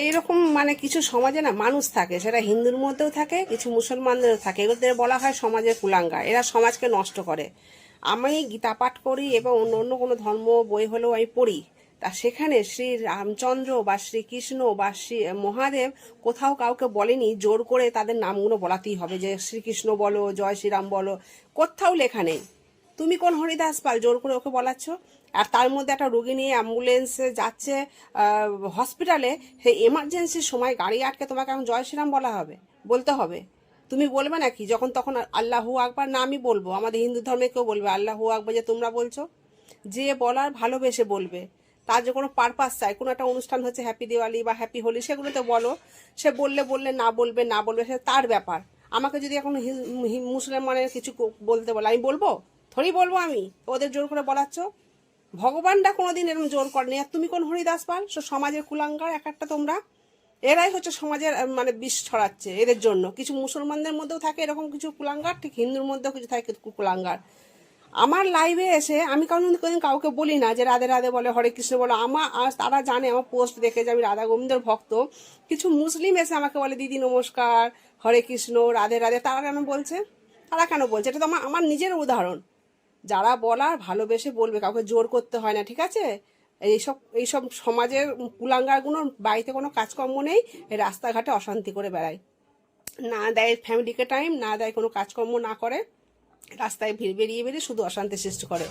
এইরকম মানে কিছু সমাজে না মানুষ থাকে, সেটা হিন্দুর মধ্যেও থাকে, কিছু মুসলমানদেরও থাকে। এগুলোদের বলা হয় সমাজের কুলাঙ্গার। এরা সমাজকে নষ্ট করে। আমি গীতা পাঠ করি এবং অন্য কোনো ধর্ম বই হলেও আমি পড়ি, তা সেখানে শ্রী রামচন্দ্র বা শ্রীকৃষ্ণ বা শ্রী মহাদেব কোথাও কাউকে বলেনি জোর করে তাদের নামগুলো বলাতেই হবে, যে শ্রীকৃষ্ণ বলো, জয় শ্রীরাম বলো, কোথাও লেখা নেই। তুমি কোন হরিদাস পাল জোর করে ওকে বলাচ্ছ? আর তার মধ্যে একটা রোগী নিয়ে অ্যাম্বুলেন্সে যাচ্ছে হসপিটালে, সেই এমার্জেন্সির সময় গাড়ি আটকে তোমাকে এখন জয় শ্রীরাম বলা হবে, বলতে হবে? তুমি বলবে নাকি যখন তখন আল্লাহু আকবার? না, আমি বলবো, আমাদের হিন্দু ধর্মে কেউ বলবে আল্লাহু আকবার যে তোমরা বলছো? যে বলার ভালোবেসে বলবে, তার যে কোনো পারপাস চাই, কোনো একটা অনুষ্ঠান হচ্ছে হ্যাপি দিওয়ালি বা হ্যাপি হোলি, সেগুলোতে বলো। সে বললে বললে, না বলবে না বলবে, সে তার ব্যাপার। আমাকে যদি এখন মুসলমানের কিছু বলতে বলে আমি বলবো? থরি বলবো আমি? ওদের জোর করে বলাচ্ছ? ভগবানটা কোনোদিন এরকম জোর করেনি। আর তুমি কোন হরিদাস পাল? সমাজের কুলাঙ্গার এক একটা তোমরা। এরাই হচ্ছে সমাজের মানে বিষ ছড়াচ্ছে এদের জন্য। কিছু মুসলমানদের মধ্যেও থাকে এরকম কিছু কুলাঙ্গার, ঠিক হিন্দুর মধ্যেও কিছু থাকে কুলাঙ্গার। আমার লাইভে এসে আমি কোনোদিন কাউকে বলি না যে রাধে রাধে বলে, হরে কৃষ্ণ বলো। তারা জানে আমার পোস্ট দেখে যে আমি রাধা গোবিন্দর ভক্ত। কিছু মুসলিম এসে আমাকে বলে দিদি নমস্কার, হরে কৃষ্ণ, রাধে রাধে। তারা কেন বলছে? এটা তো আমার নিজের উদাহরণ। যারা বলার ভালোবেসে বলবে, কাউকে জোর করতে হয় না, ঠিক আছে? এইসব সমাজের কুলাঙ্গারগুলোর বাড়িতে কোনো কাজকর্ম নেই, রাস্তাঘাটে অশান্তি করে বেড়ায়, না দেয় ফ্যামিলিকে টাইম, না দেয় কোনো কাজকর্ম না করে, রাস্তায় বেরিয়ে শুধু অশান্তি সৃষ্টি করে।